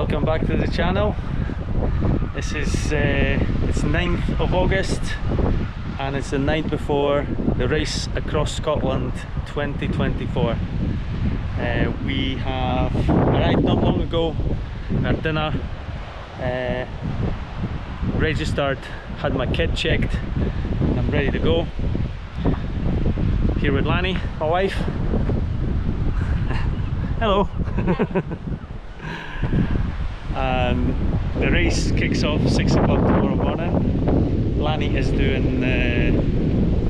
welcome back to the channel. This is it's 9th of August and it's the night before the race across Scotland 2024. We have arrived not long ago, had dinner, registered, had my kit checked, I'm ready to go. Here with Lanny, my wife. Hello. The race kicks off 6 o'clock tomorrow morning. Lanny is doing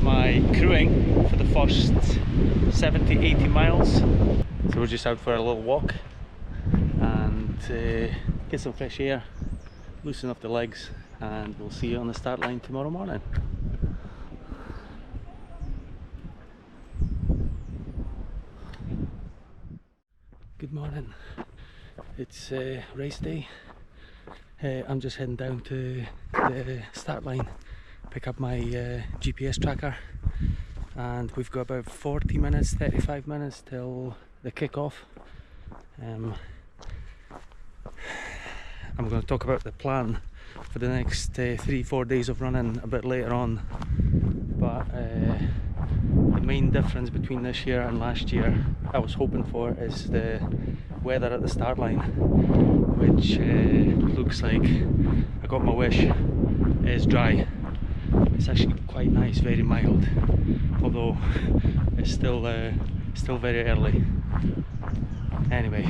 my crewing for the first 70-80 miles. So we're just out for a little walk and get some fresh air, loosen up the legs, and we'll see you on the start line tomorrow morning. Good morning. It's race day. I'm just heading down to the start line, pick up my GPS tracker, and we've got about 40 minutes, 35 minutes till the kick-off. I'm going to talk about the plan for the next 3-4 days of running a bit later on, but the main difference between this year and last year I was hoping for is the weather at the start line, which looks like I got my wish, is dry. It's actually quite nice, very mild, although it's still very early. Anyway,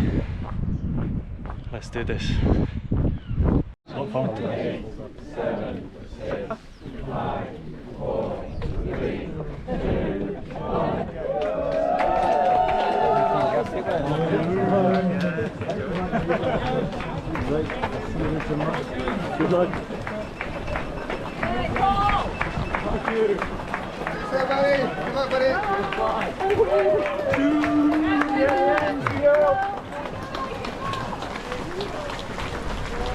let's do this. 7, 5, 4, 3, 2, 1. Good luck. Thank you. Good luck, buddy. 2.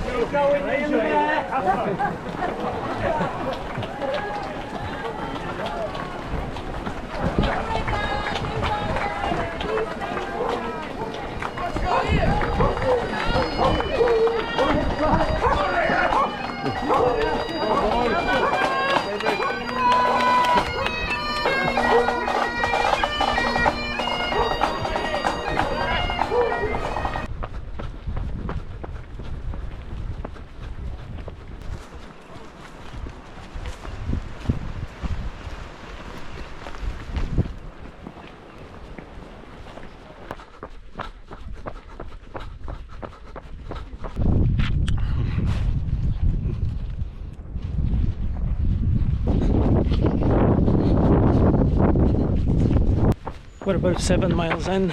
You're going in there. We're about 7 miles in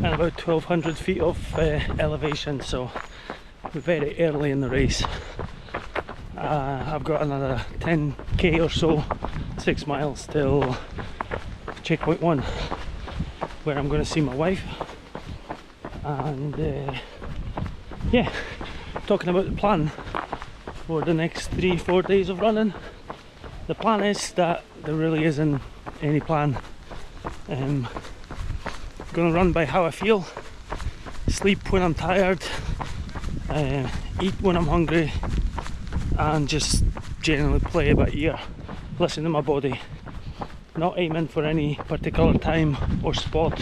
and about 1200 feet of elevation, so we're very early in the race. I've got another 10k or so, 6 miles till checkpoint 1, where I'm going to see my wife. And yeah, talking about the plan for the next 3-4 days of running. The plan is that there really isn't any plan. I'm gonna run by how I feel, sleep when I'm tired, eat when I'm hungry, and just generally play it by ear, listen to my body, not aiming for any particular time or spot.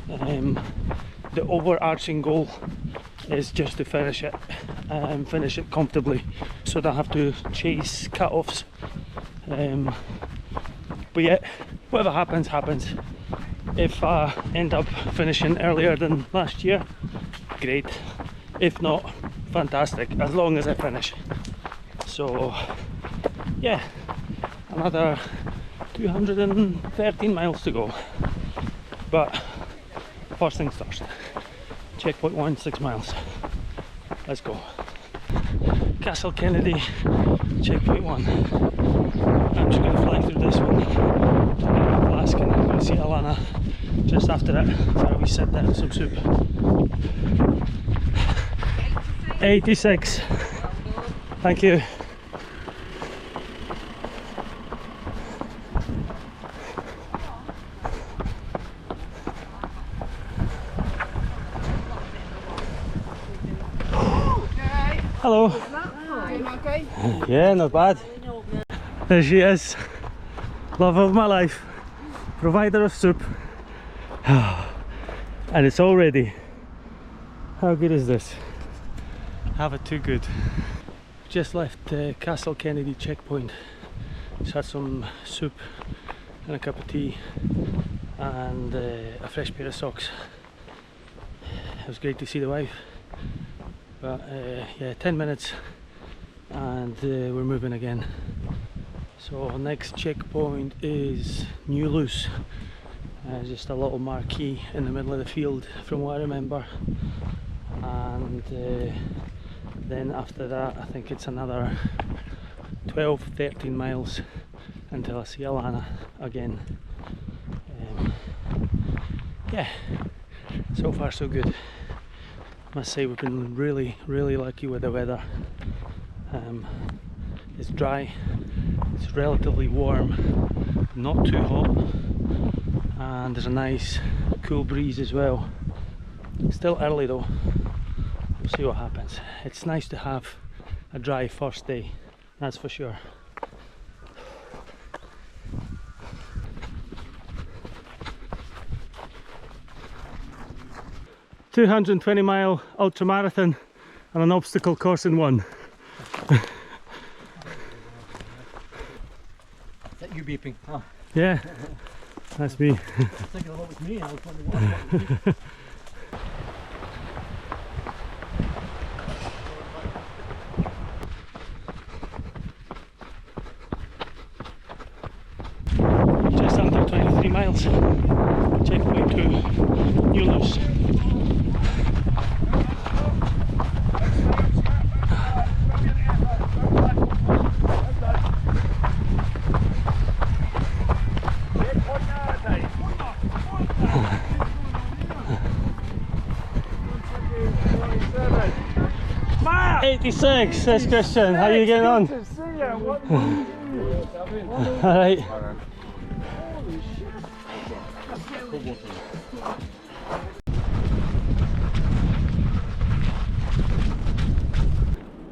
The overarching goal is just to finish it and finish it comfortably, so that I have to chase cut-offs. But yet, whatever happens, happens. If I end up finishing earlier than last year, great. If not, fantastic, as long as I finish. So yeah, another 213 miles to go. But first things first, checkpoint 1, 6 miles. Let's go. Castle Kennedy, checkpoint 1. I'm just going to fly through this one to the flask, and I'm going to see Alana just after it for a wee sit down, some soup. 86. Thank you. Hello. Doing okay? Yeah, not bad. There she is. Love of my life. Provider of soup. And it's all ready. How good is this? Have it too good. Just left Castle Kennedy checkpoint. Just had some soup and a cup of tea and a fresh pair of socks. It was great to see the wife. But yeah, 10 minutes and we're moving again. So next checkpoint is New Luce. Just a little marquee in the middle of the field from what I remember. And then after that I think it's another 12-13 miles until I see Alana again. Yeah, so far so good. Must say we've been really lucky with the weather. It's dry, it's relatively warm, not too hot, and there's a nice cool breeze as well. Still early though, we'll see what happens. It's nice to have a dry first day, that's for sure. "220-mile ultra marathon and an obstacle course in one." Is that you beeping? Oh. Yeah, that's me. I was thinking what was me, I was wondering what was me. Just under 23 miles. Checkpoint 2, New Luce. Matt! 86, says Christian. How are you getting on? Good to see you. Alright.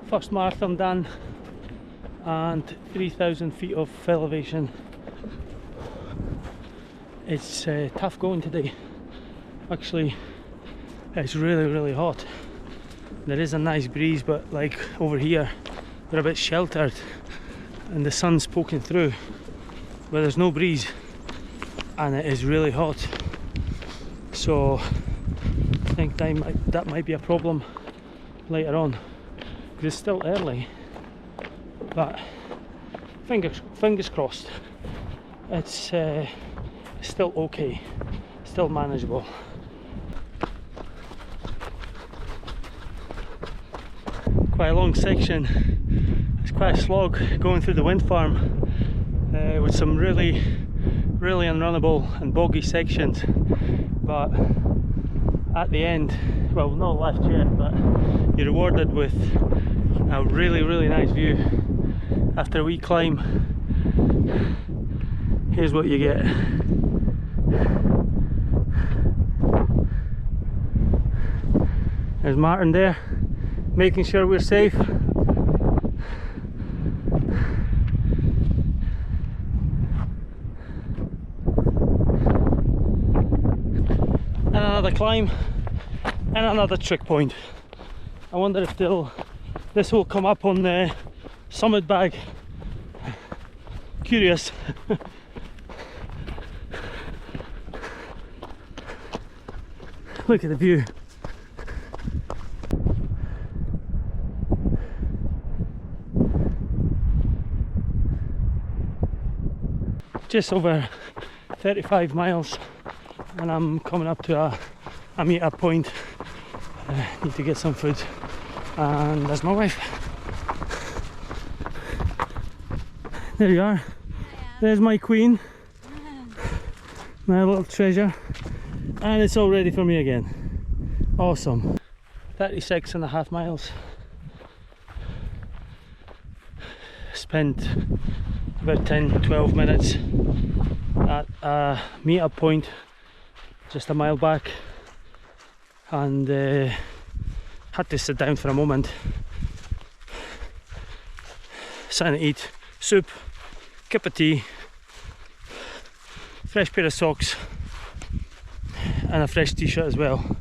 First marathon done and 3,000 feet of elevation. It's tough going today. Actually, it's really hot. There is a nice breeze, but like over here we're a bit sheltered and the sun's poking through, but there's no breeze and it is really hot. So I think that might be a problem later on, because it's still early, but fingers crossed. It's still okay, still manageable. Quite a long section. It's quite a slog going through the wind farm with some really unrunnable and boggy sections, but at the end, well, not left yet, but you're rewarded with a really nice view. After a wee climb, here's what you get. There's Martin there, making sure we're safe. And another climb and another trick point. I wonder if this will come up on the summit bag. Curious. Look at the view. Just over 35 miles and I'm coming up to a meet-up point. Need to get some food, and there's my wife. There you are. There's my queen, my little treasure, and it's all ready for me again. Awesome. 36.5 miles. Spent about 10-12 minutes at a meet-up point just a mile back, and had to sit down for a moment something to eat, soup, cup of tea, fresh pair of socks and a fresh t-shirt as well.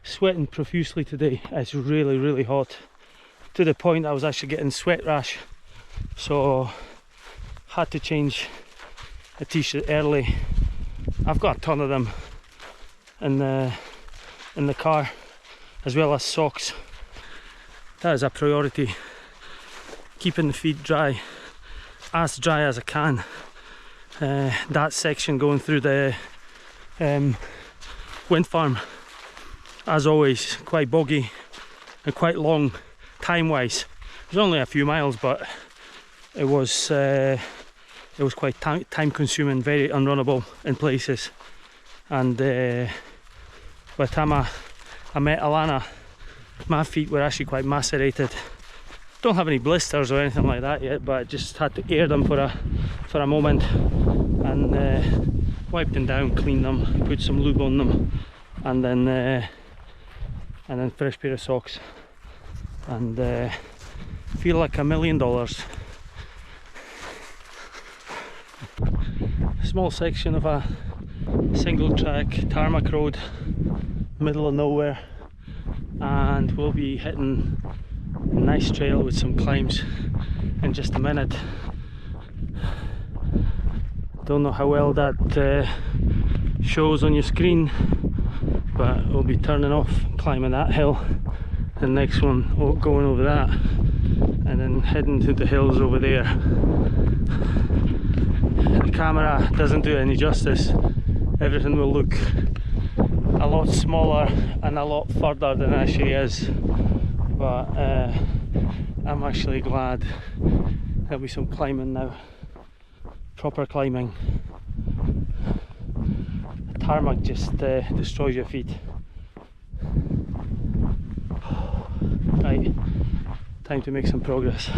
Sweating profusely today. It's really hot, to the point I was actually getting sweat rash, so had to change a t-shirt early. I've got a ton of them in the car, as well as socks. That is a priority, keeping the feet dry as I can. That section going through the wind farm, as always, quite boggy and quite long time wise. It was only a few miles, but it was quite time consuming, very unrunnable in places. And by the time I met Alana, my feet were actually quite macerated. Don't have any blisters or anything like that yet, but I just had to air them for a moment, and wiped them down, cleaned them, put some lube on them, and then fresh pair of socks, and feel like $1 million. Small section of a single track tarmac road, middle of nowhere, and we'll be hitting a nice trail with some climbs in just a minute. Don't know how well that shows on your screen, but we'll be turning off, climbing that hill, the next one going over that, and then heading to the hills over there. The camera doesn't do it any justice. Everything will look a lot smaller and a lot further than it actually is, but I'm actually glad there'll be some climbing now, proper climbing. The tarmac just destroys your feet. Right, time to make some progress.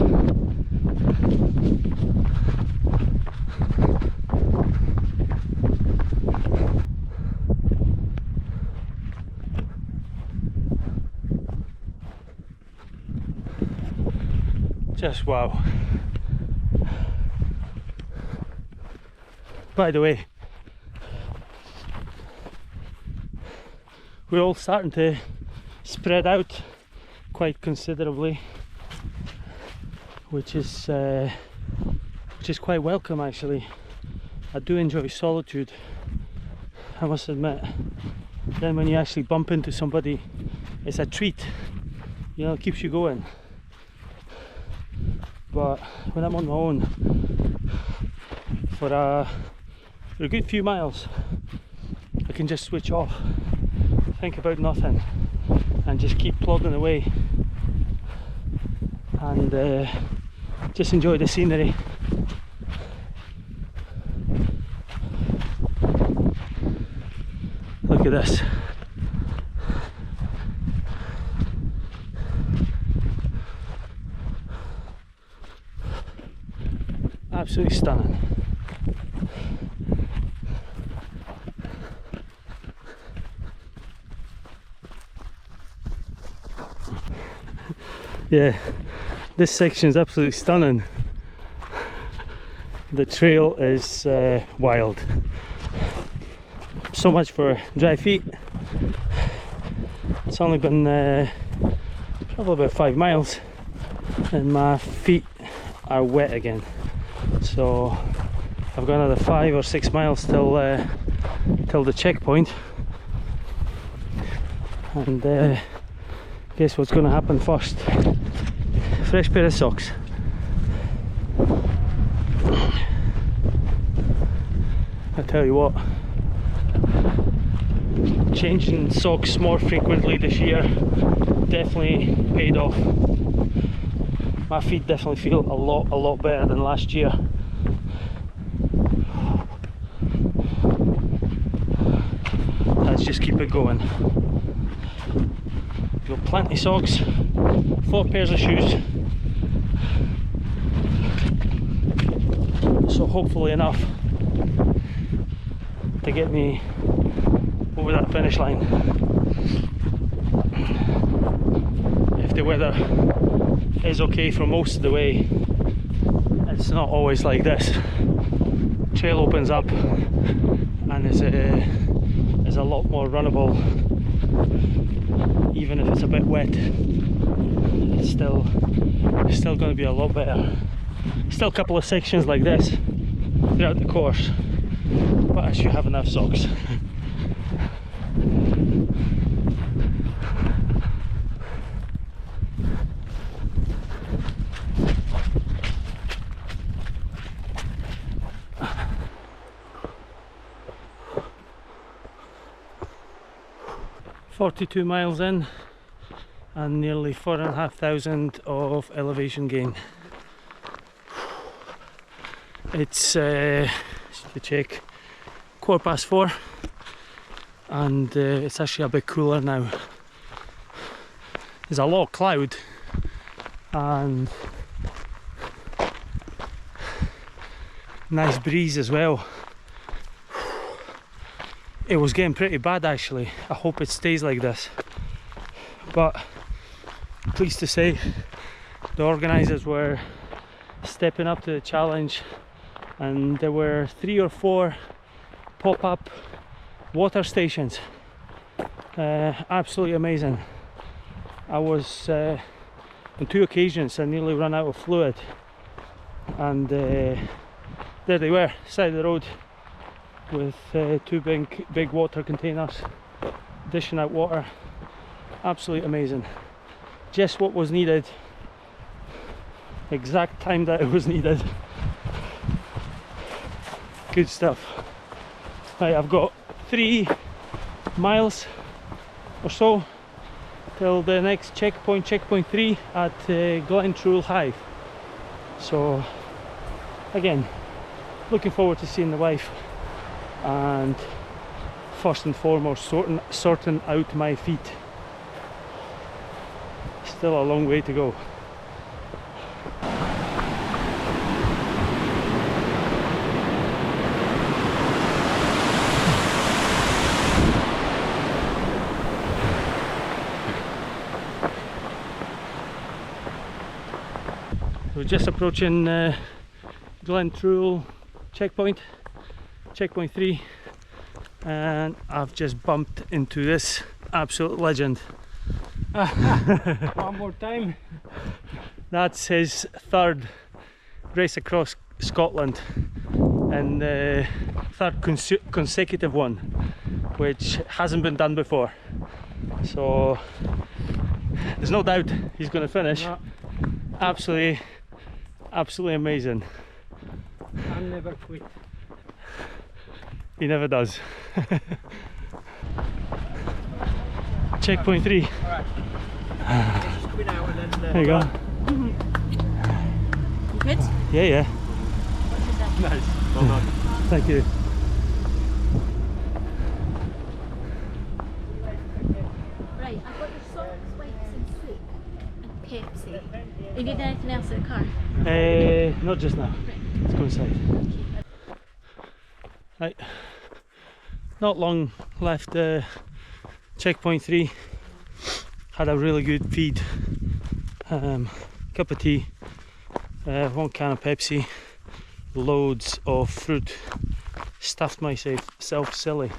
Just wow. By the way, we're all starting to spread out quite considerably, which is quite welcome actually. I do enjoy solitude, I must admit. Then when you actually bump into somebody, it's a treat, you know, it keeps you going. But when I'm on my own for a good few miles, I can just switch off, think about nothing, and just keep plodding away, and just enjoy the scenery. Look at this. Absolutely stunning. Yeah, this section is absolutely stunning. The trail is wild. So much for dry feet. It's only been probably about 5 miles and my feet are wet again. So I've got another 5 or 6 miles till the checkpoint, and guess what's going to happen first? Fresh pair of socks. I tell you what, changing socks more frequently this year definitely paid off. My feet definitely feel a lot better than last year. Let's just keep it going. Got plenty of socks, 4 pairs of shoes, so hopefully enough to get me over that finish line. If the weather is okay for most of the way, it's not always like this. Trail opens up and is a lot more runnable. Even if it's a bit wet, it's still going to be a lot better. Still a couple of sections like this throughout the course, but I should have enough socks. "42 miles in and nearly 4,500 of elevation gain." It's to check 4:15 and it's actually a bit cooler now. There's a lot of cloud and nice breeze as well. It was getting pretty bad actually. I hope it stays like this, but pleased to say the organisers were stepping up to the challenge, and there were 3 or 4 pop-up water stations. Absolutely amazing. I was on 2 occasions I nearly ran out of fluid, and there they were, side of the road, with 2 big water containers dishing out water. Absolutely amazing. Just what was needed, exact time that it was needed. Good stuff. Right, I've got 3 miles or so till the next checkpoint, checkpoint 3 at Glen Trool Hive. So again, looking forward to seeing the wife, and first and foremost sorting out my feet. Still a long way to go. We're just approaching Glen Trool checkpoint, checkpoint 3, and I've just bumped into this absolute legend. One more time. That's his 3rd race across Scotland, and the 3rd consecutive one, which hasn't been done before. So there's no doubt he's going to finish. No. Absolutely amazing. I'll never quit. He never does. Checkpoint 3. Alright. Just quit out and then. There you go. You good? Yeah. Nice. Well done. Thank you. Right, I've got your socks, wipes and soup and Pepsi. You need anything else in the car? Not just now. Let's go inside. Right. Not long left. Checkpoint 3. Had a really good feed. Cup of tea, 1 can of Pepsi, loads of fruit. Stuffed myself silly,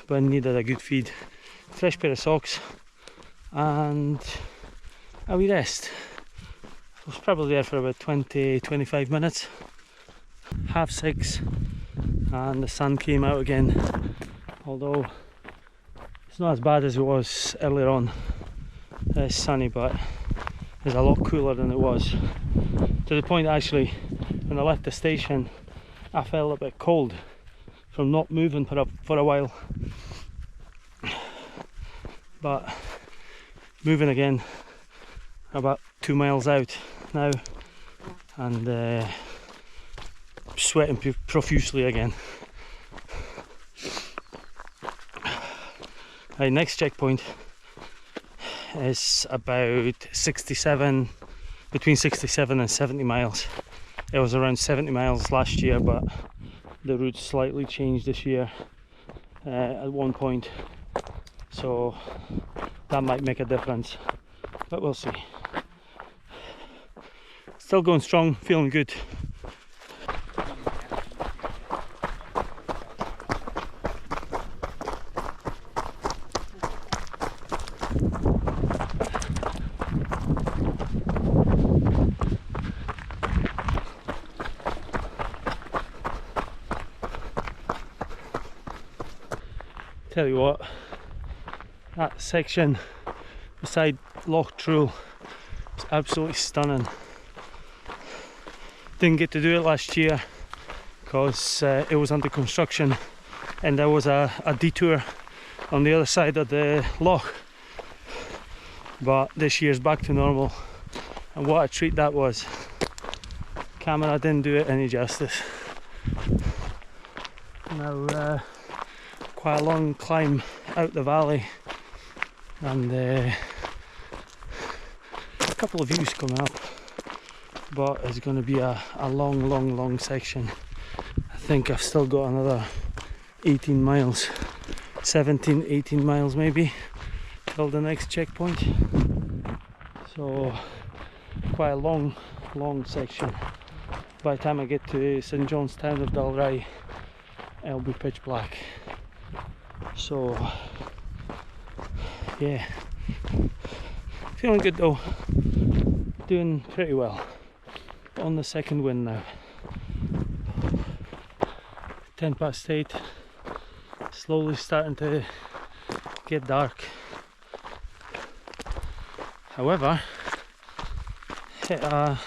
but I needed a good feed. Fresh pair of socks and a wee rest. I was probably there for about 20-25 minutes. 6:30 and the sun came out again, although it's not as bad as it was earlier on. It's sunny, but it's a lot cooler than it was, to the point actually when I left the station I felt a bit cold from not moving for a while, but moving again. About 2 miles out now, and sweating profusely again. Right, next checkpoint is about 67, between 67 and 70 miles. It was around 70 miles last year, but the route slightly changed this year at one point, so that might make a difference, but we'll see. Still going strong, feeling good. Tell you what, that section beside Loch Trool is absolutely stunning. Didn't get to do it last year because it was under construction, and there was a detour on the other side of the loch, but this year's back to normal, and what a treat that was. Camera didn't do it any justice. Now quite a long climb out the valley, and a couple of views coming up, but it's going to be a long section. I think I've still got another 18 miles, 17, 18 miles maybe, till the next checkpoint. So quite a long section. By the time I get to St John's Town of Dalry, it'll be pitch black. So yeah, feeling good though, doing pretty well. On the second wind now. 8:10, slowly starting to get dark. However, hit a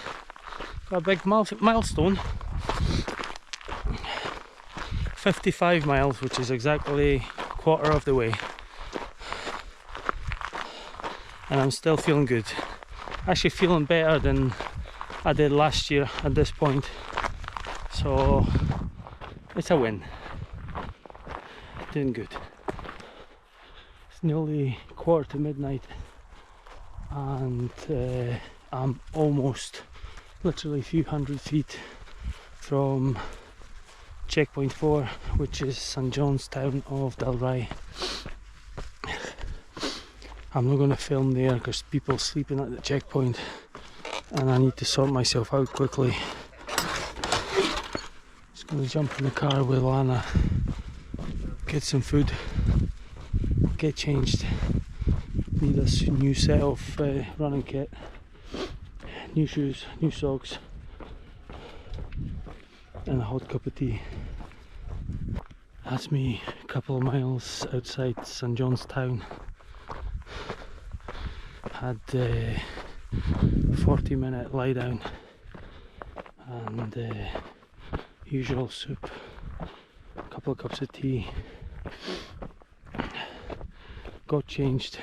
big milestone. 55 miles, which is exactly quarter of the way, and I'm still feeling good. Actually feeling better than I did last year at this point, so it's a win. Doing good. It's nearly quarter to midnight, and I'm almost literally a few hundred feet from checkpoint 4, which is St John's Town of Dalry. I'm not going to film there because people sleeping at the checkpoint, and I need to sort myself out quickly. Just going to jump in the car with Lana, get some food, get changed. Need a new set of running kit, new shoes, new socks, and a hot cup of tea. That's me a couple of miles outside St John's Town. Had a 40-minute lie down and usual soup, a couple of cups of tea, got changed,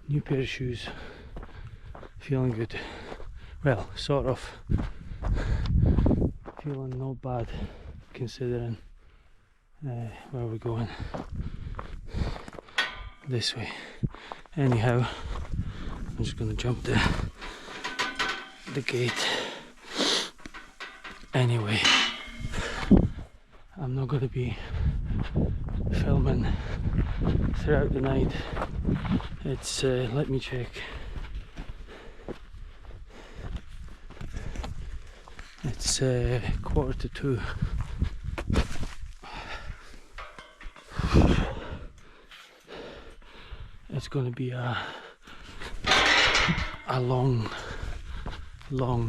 new pair of shoes, feeling good. Well, sort of. Feeling not bad considering where we're going. This way. Anyhow, I'm just going to jump the gate. Anyway, I'm not going to be filming throughout the night. It's let me check. It's 1:45. It's going to be a long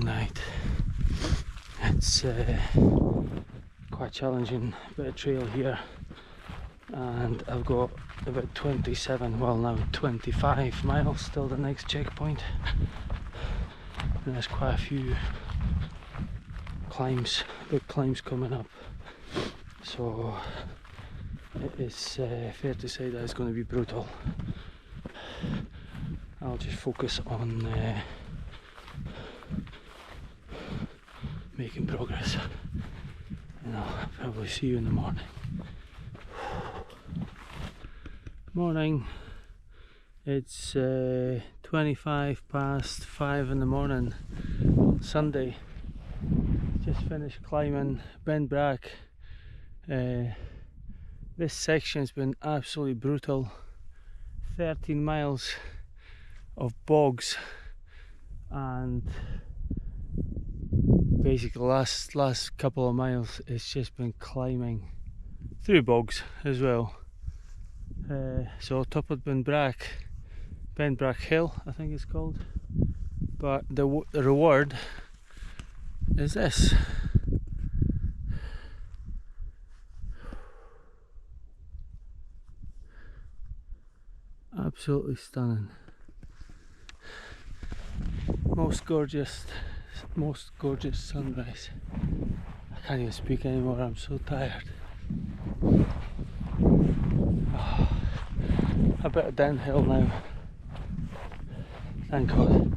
night. It's quite challenging bit of trail here, and I've got about 27, well now 25 miles till the next checkpoint, and there's quite a few climbs, big climbs coming up, so it is fair to say that it's going to be brutal. I'll just focus on making progress, and I'll probably see you in the morning. Morning. It's 5:25 in the morning, Sunday. Just finished climbing Benbrack. This section's been absolutely brutal. 13 miles of bogs and basically last couple of miles it's just been climbing through bogs as well. So top of Benbrack Hill I think it's called, but the reward is this. Absolutely stunning. Most gorgeous sunrise. I can't even speak anymore, I'm so tired. Oh, a bit of downhill now. Thank God.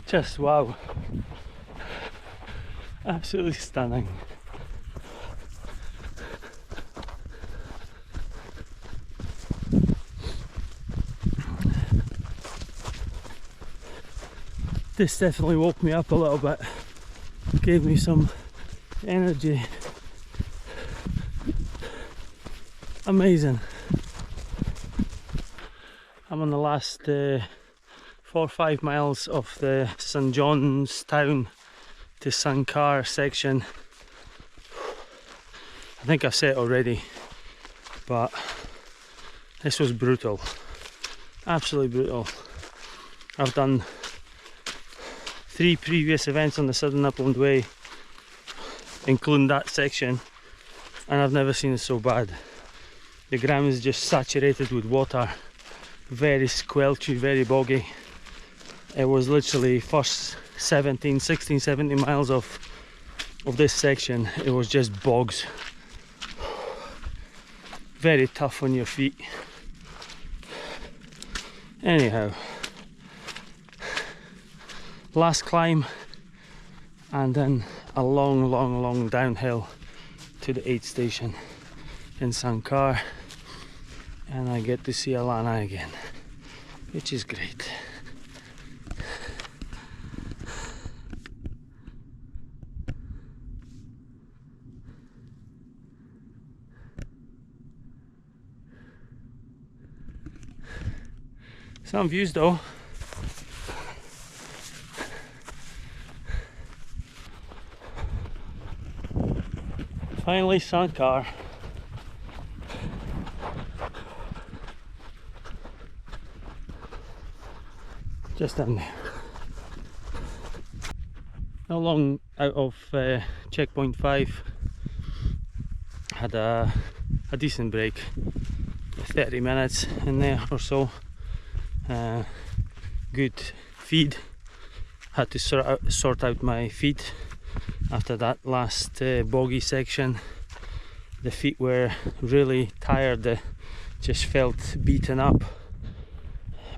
Just wow. Absolutely stunning. This definitely woke me up a little bit, gave me some energy. Amazing. I'm on the last 4 or 5 miles of the St John's Town to Sankar section. I think I've said it already, but this was brutal, absolutely brutal. I've done 3 previous events on the Southern Upland Way, including that section, and I've never seen it so bad. The ground is just saturated with water, very squelchy, very boggy. It was literally first 16, 17 miles of this section, it was just bogs. Very tough on your feet. Anyhow, last climb and then a long downhill to the aid station in Sankar, and I get to see Alana again, which is great. Some views though. Finally Sankar. Just down there. Not long out of checkpoint 5. Had a decent break, 30 minutes in there or so. Good feed. Had to sort out my feet after that last boggy section. The feet were really tired, they just felt beaten up,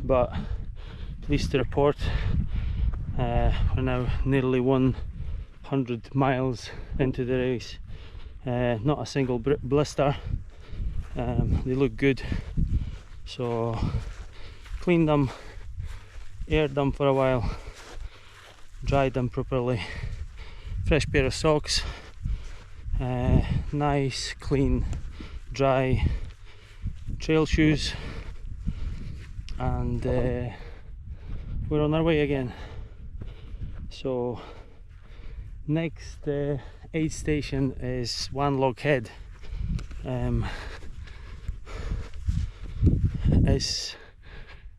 but pleased to report we're now nearly 100 miles into the race. Not a single blister. They look good, so cleaned them, aired them for a while, dried them properly, fresh pair of socks, nice clean dry trail shoes, and we're on our way again. So next aid station is One Log Head.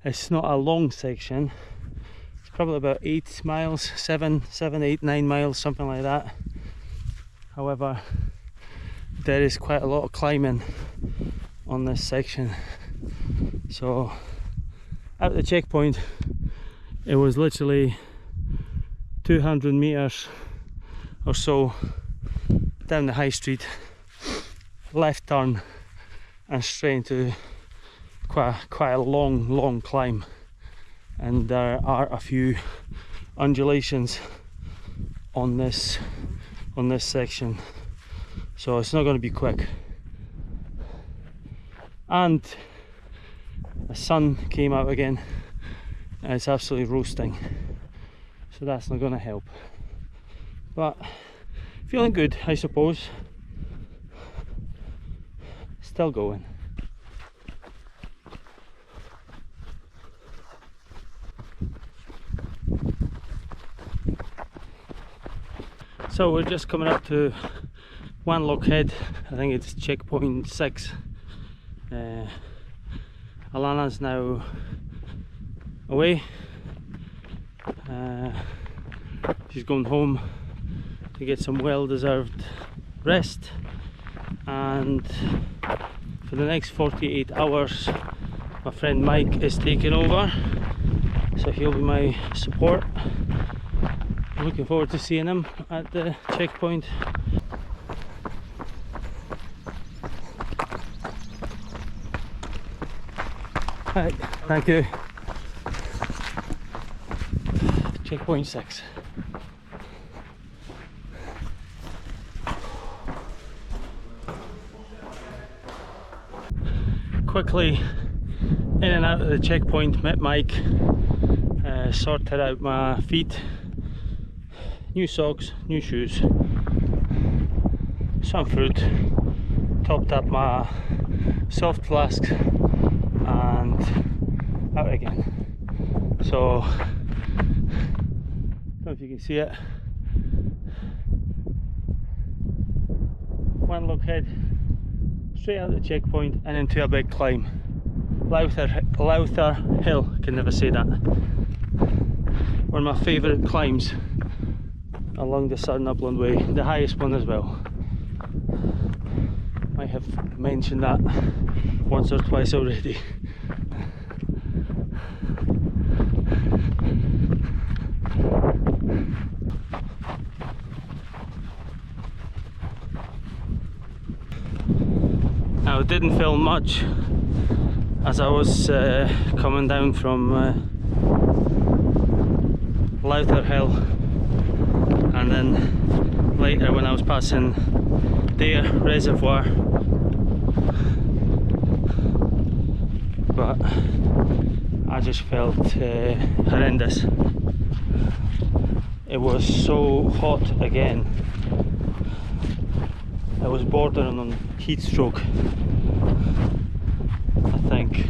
It's not a long section, it's probably about 8 miles, 7, 8, 9 miles, something like that. However, there is quite a lot of climbing on this section. So at the checkpoint it was literally 200 meters or so down the high street, left turn and straight into quite a long climb, and there are a few undulations on this section, so it's not going to be quick. And the sun came out again and it's absolutely roasting, so that's not going to help, but feeling good, I suppose. still going. So we're just coming up to one lockhead. I think it's checkpoint 6. Alana's now away. She's going home to get some well-deserved rest, and for the next 48 hours my friend Mike is taking over, so he'll be my support. I'm looking forward to seeing him at the checkpoint. Right, thank you. Checkpoint 6. Quickly in and out of the checkpoint, met Mike, sorted out my feet, new socks, new shoes, some food, topped up my soft flask, and out again. So, I don't know if you can see it. One lockhead, straight out the checkpoint and into a big climb. Lowther Hill, I can never say that. One of my favourite climbs along the Southern Upland Way, the highest one as well. Might have mentioned that once or twice already. Now, I didn't film much as I was coming down from Lowther Hill, and then later when I was passing their reservoir, but I just felt horrendous. It was so hot again. I was bordering on heat stroke, I think.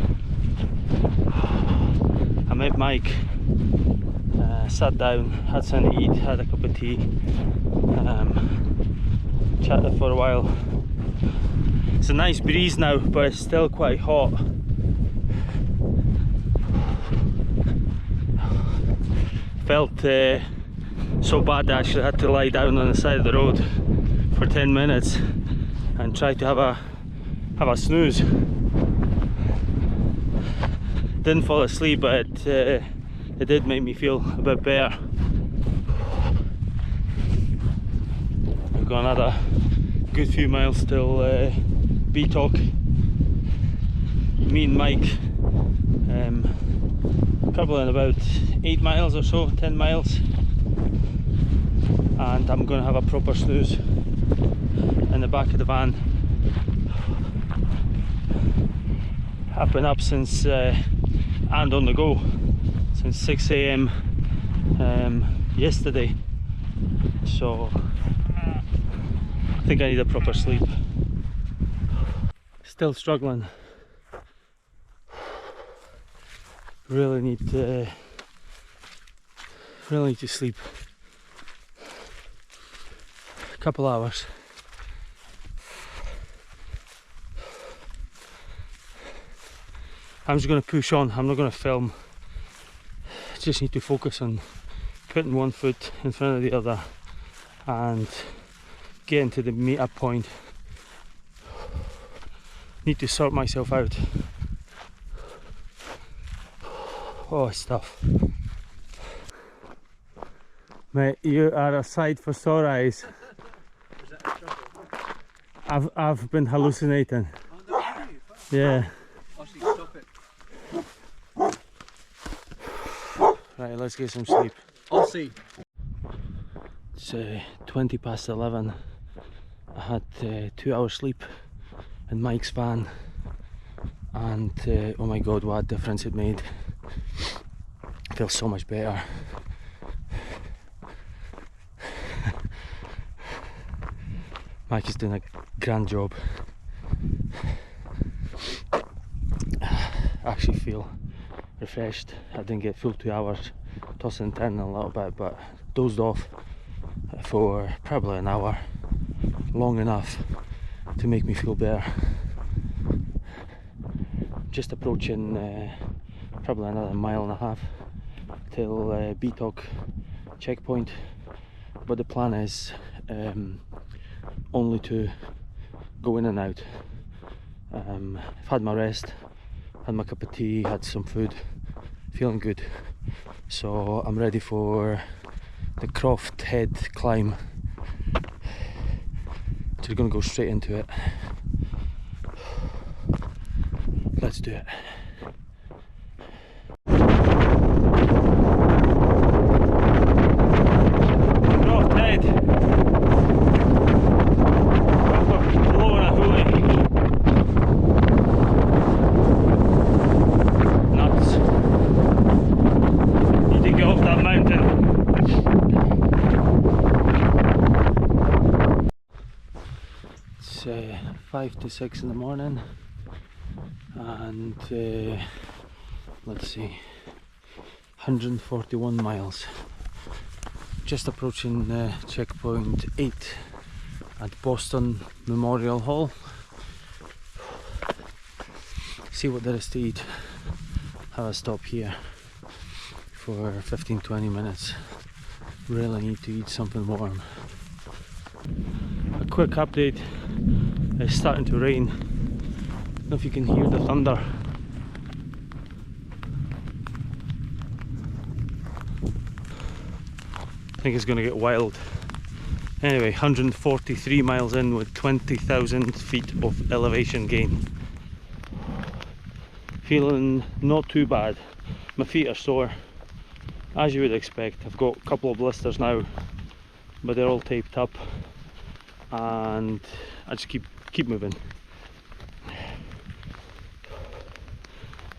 I met Mike, sat down, had something to eat, had a cup of tea, chatted for a while. It's a nice breeze now, but it's still quite hot. Felt so bad that I actually had to lie down on the side of the road for 10 minutes and try to have a snooze. Didn't fall asleep, but it did make me feel a bit better. I've got another good few miles till B-Talk. Me and Mike covering about 8 miles or so, 10 miles, and I'm going to have a proper snooze in the back of the van. I've been up since and on the go since 6 AM yesterday, so I think I need a proper sleep. Still struggling. Really need to sleep. A couple hours. I'm just going to push on. I'm not going to film. Just need to focus on putting one foot in front of the other and getting to the meet-up point. Need to sort myself out. Oh, it's tough. Mate, you are a sight for sore eyes. I've been hallucinating. Yeah. Right, let's get some sleep. I'll see. It's 20 past 11. I had 2 hours sleep in Mike's van, and oh my god, what a difference it made. I feel so much better. Mike is doing a grand job. actually feel refreshed. I didn't get full 2 hours, tossing and turning a little bit, but dozed off for probably an hour, long enough to make me feel better. Just approaching probably another 1.5 miles till BTOG checkpoint, but the plan is only to go in and out. I've had my rest, had my cup of tea, had some food, feeling good, so I'm ready for the Croft Head climb. Just gonna go straight into it. Let's do it. Croft Head. Proper blowing a hoolie. Nuts. Need to get off that mountain. It's 5 to 6 in the morning, and let's see, 141 miles. Just approaching checkpoint 8 at Boston Memorial Hall. See what there is to eat. Have a stop here for 15-20 minutes. Really need to eat something warm. A quick update, it's starting to rain. I don't know if you can hear the thunder. I think it's going to get wild. Anyway, 143 miles in with 20,000 feet of elevation gain. Feeling not too bad. My feet are sore, as you would expect. I've got a couple of blisters now, but they're all taped up, and I just keep moving.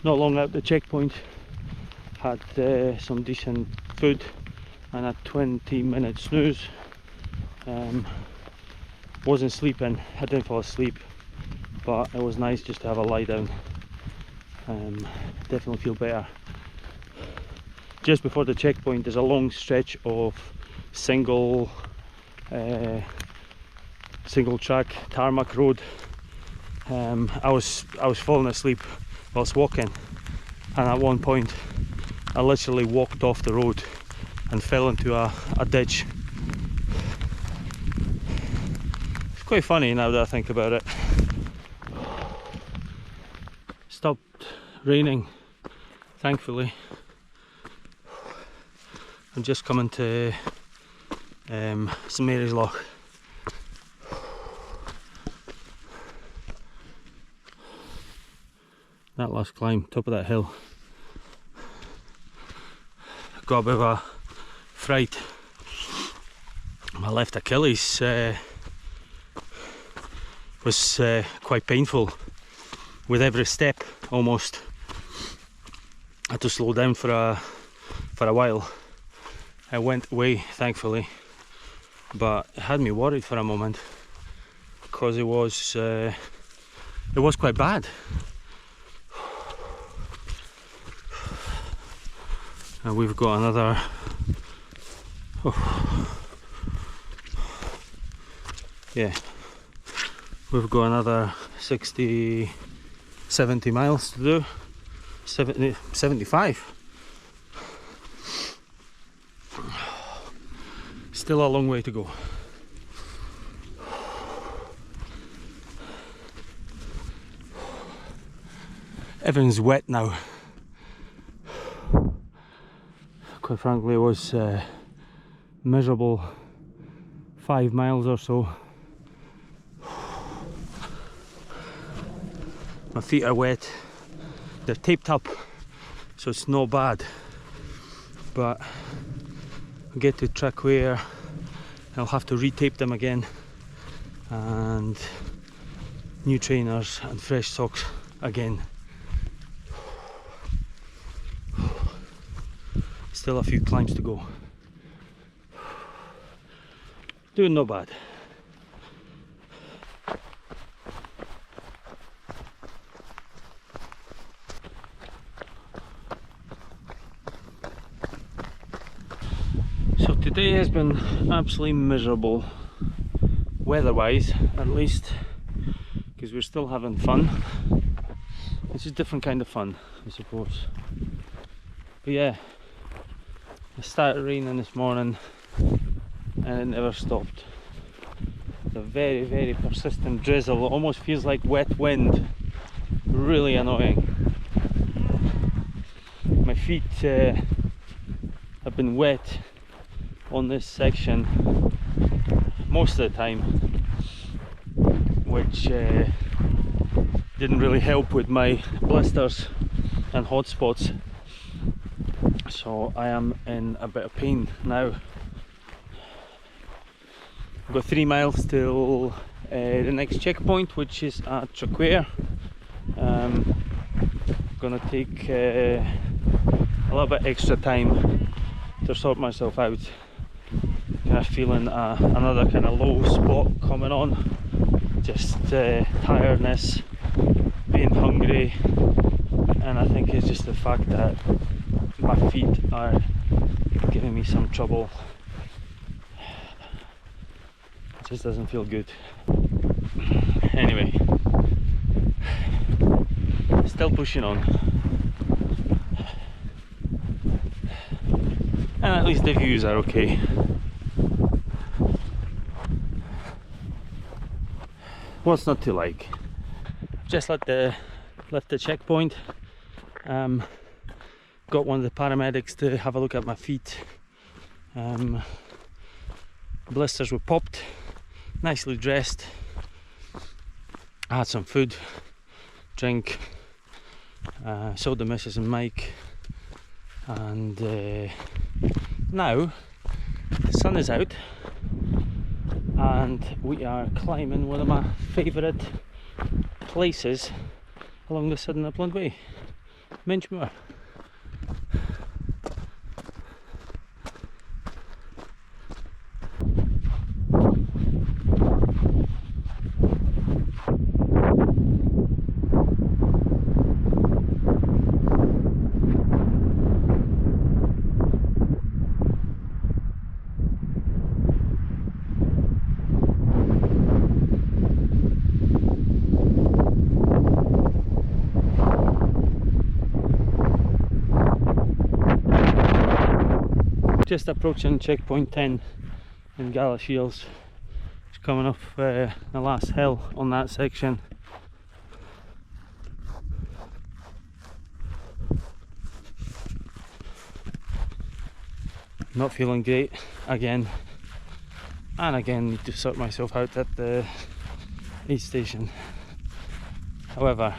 Not long out the checkpoint, had some decent food and a 20-minute snooze. Wasn't sleeping, I didn't fall asleep, but it was nice just to have a lie down. Definitely feel better. Just before the checkpoint there's a long stretch of single track tarmac road. I was falling asleep whilst walking, and at one point I literally walked off the road and fell into a ditch. It's quite funny now that I think about it. Stopped raining, thankfully. I'm just coming to St Mary's Loch. That last climb, top of that hill, got a bit of a fright. My left Achilles was quite painful with every step almost. I had to slow down for a while. I went away thankfully, but it had me worried for a moment because it was quite bad. And we've got another we've got another 60, 70 miles to do. 75. Still a long way to go. Everything's wet now. Quite frankly, it was miserable 5 miles or so. My feet are wet. They're taped up, so it's not bad. But I get to track where I'll have to retape them again, and new trainers and fresh socks again. Still a few climbs to go. Doing not bad. Today has been absolutely miserable, weather-wise at least, because we're still having fun. It's a different kind of fun, I suppose. But yeah, it started raining this morning and it never stopped. The very, very persistent drizzle. It almost feels like wet wind. Really annoying. My feet have been wet on this section most of the time, which didn't really help with my blisters and hot spots. So I am in a bit of pain now. I've got 3 miles till the next checkpoint, which is at Trool. Gonna take a little bit extra time to sort myself out. Kind of feeling another kind of low spot coming on. Just tiredness, being hungry, and I think it's just the fact that my feet are giving me some trouble. It just doesn't feel good. Anyway, still pushing on. And at least the views are okay. What's not to like? Just left the checkpoint. Got one of the paramedics to have a look at my feet. Blisters were popped, nicely dressed. I had some food, drink, saw the missus and Mike, and now the sun is out and we are climbing one of my favourite places along the southern Upland way, Minchmoor. Just approaching checkpoint 10 in Shields. Just coming off the last hill on that section. Not feeling great again, and again need to sort myself out at the aid station. However,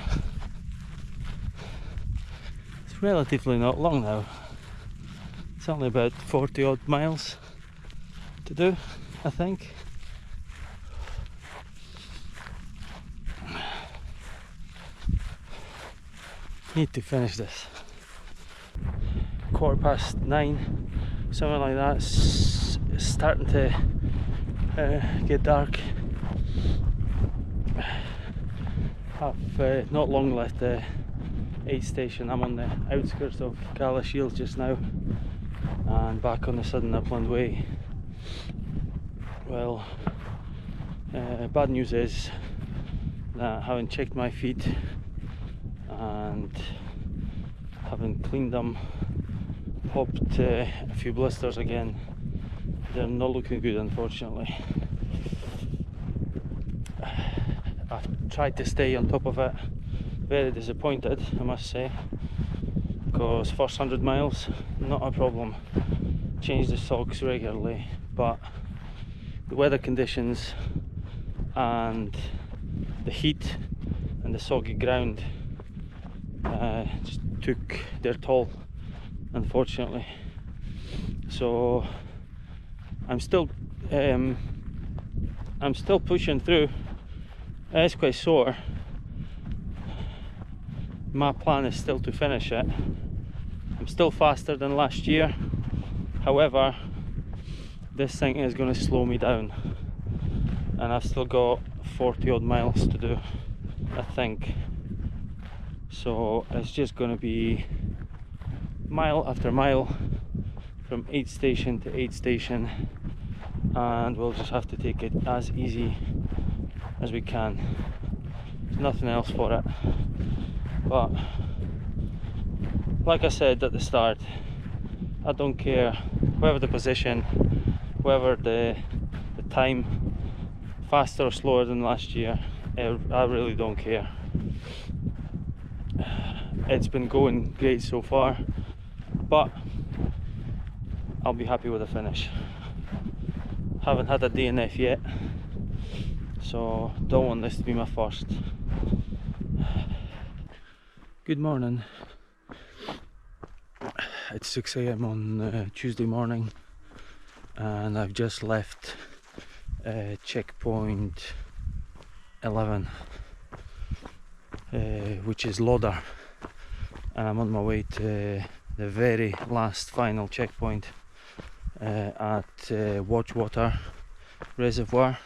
it's relatively not long now. It's only about 40 odd miles to do, I think. Need to finish this. 9:15, something like that. It's starting to get dark. I've not long left the aid station. I'm on the outskirts of Shields just now, and back on the southern Upland way. Well, bad news is that having checked my feet and having cleaned them, popped a few blisters again, they're not looking good, unfortunately. I've tried to stay on top of it. Very disappointed, I must say, because first 100 miles, not a problem. Change the socks regularly, but the weather conditions and the heat and the soggy ground just took their toll, unfortunately. So I'm still pushing through. It's quite sore. My plan is still to finish it. I'm still faster than last year. However, this thing is going to slow me down, and I've still got 40 odd miles to do, I think. So it's just going to be mile after mile from aid station to aid station, and we'll just have to take it as easy as we can. There's nothing else for it. But like I said at the start, I don't care whatever the position, whether the time, faster or slower than last year. I really don't care. It's been going great so far, but I'll be happy with the finish. Haven't had a DNF yet, so don't want this to be my first. Good morning. It's 6 AM on Tuesday morning, and I've just left checkpoint 11, which is Loader, and I'm on my way to the very last final checkpoint at Watchwater Reservoir,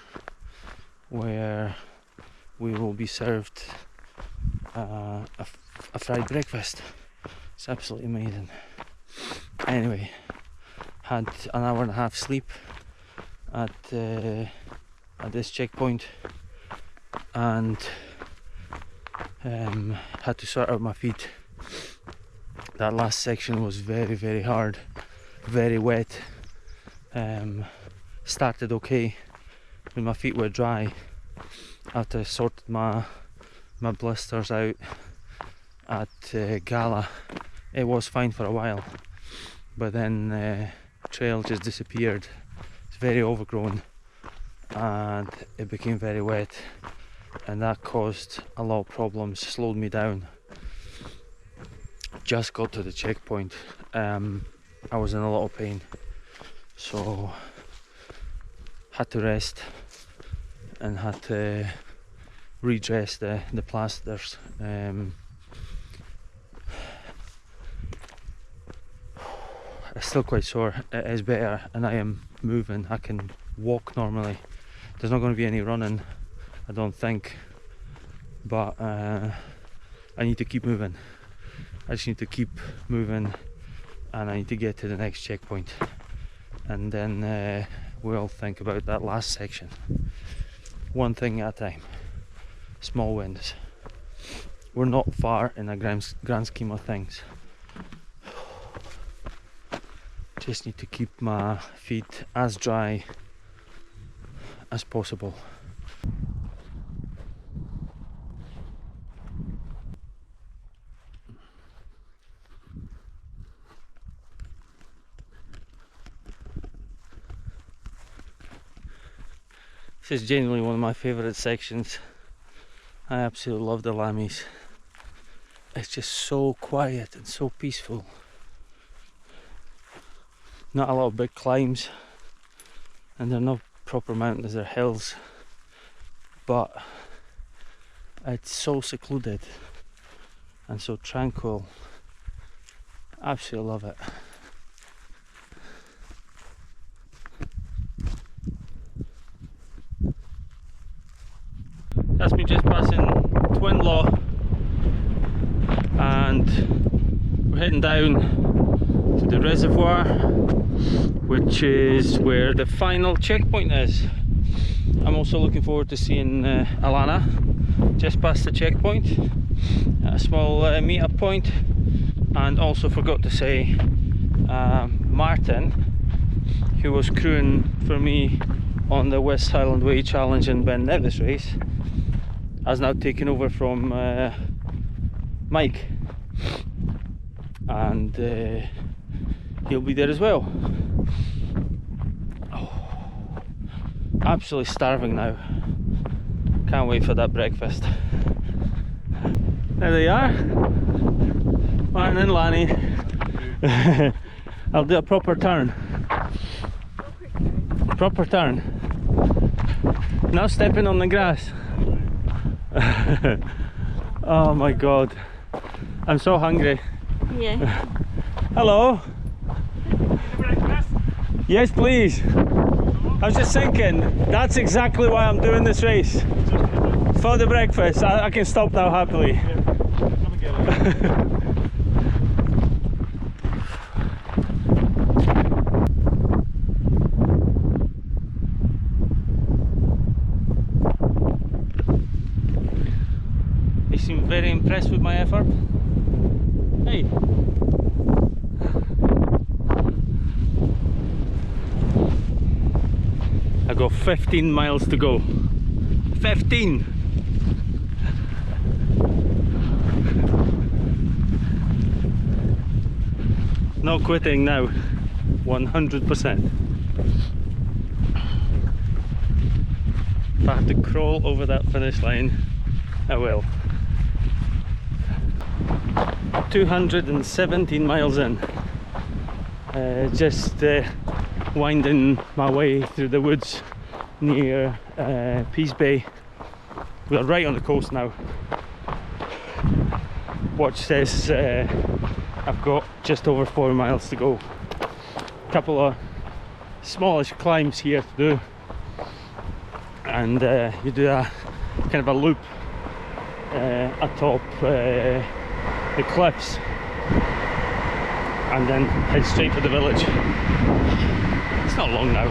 where we will be served a fried breakfast. It's absolutely amazing. Anyway, had an hour and a half sleep at this checkpoint, and had to sort out my feet. That last section was very, very hard, very wet. Started okay when my feet were dry after I sorted my blisters out at Gala. It was fine for a while, but then trail just disappeared. It's very overgrown and it became very wet, and that caused a lot of problems, slowed me down. Just got to the checkpoint. I was in a lot of pain, so had to rest and had to redress the plasters. It's still quite sore. It is better, and I am moving. I can walk normally. There's not going to be any running, I don't think, but I need to keep moving. I just need to keep moving, and I need to get to the next checkpoint, and then we'll think about that last section. One thing at a time. Small wins. We're not far in a grand scheme of things. Just need to keep my feet as dry as possible. This is genuinely one of my favourite sections. I absolutely love the Lammies. It's just so quiet and so peaceful. Not a lot of big climbs, and they're not proper mountains, they're hills, but it's so secluded and so tranquil. Absolutely love it. That's me just passing Twin Law, and we're heading down to the reservoir, which is where the final checkpoint is. I'm also looking forward to seeing Alana just past the checkpoint, a small meet-up point, and also forgot to say Martin, who was crewing for me on the West Highland Way Challenge and Ben Nevis race, has now taken over from Mike, and he'll be there as well. Oh, absolutely starving now. Can't wait for that breakfast. There they are, Martin and Lanny. I'll do a proper turn. Proper turn. Now stepping on the grass. Oh my god, I'm so hungry. Yeah. Hello. Yes, please. I was just thinking, that's exactly why I'm doing this race. For the breakfast. I can stop now happily. impressed with my effort? Hey. I got 15 miles to go. 15! No quitting now. 100%. If I have to crawl over that finish line, I will. 217 miles in. Just winding my way through the woods near Pease Bay. We're right on the coast now. Watch says I've got just over 4 miles to go. A couple of smallish climbs here to do, and you do a kind of a loop atop the cliffs, and then head straight for the village. It's not long now.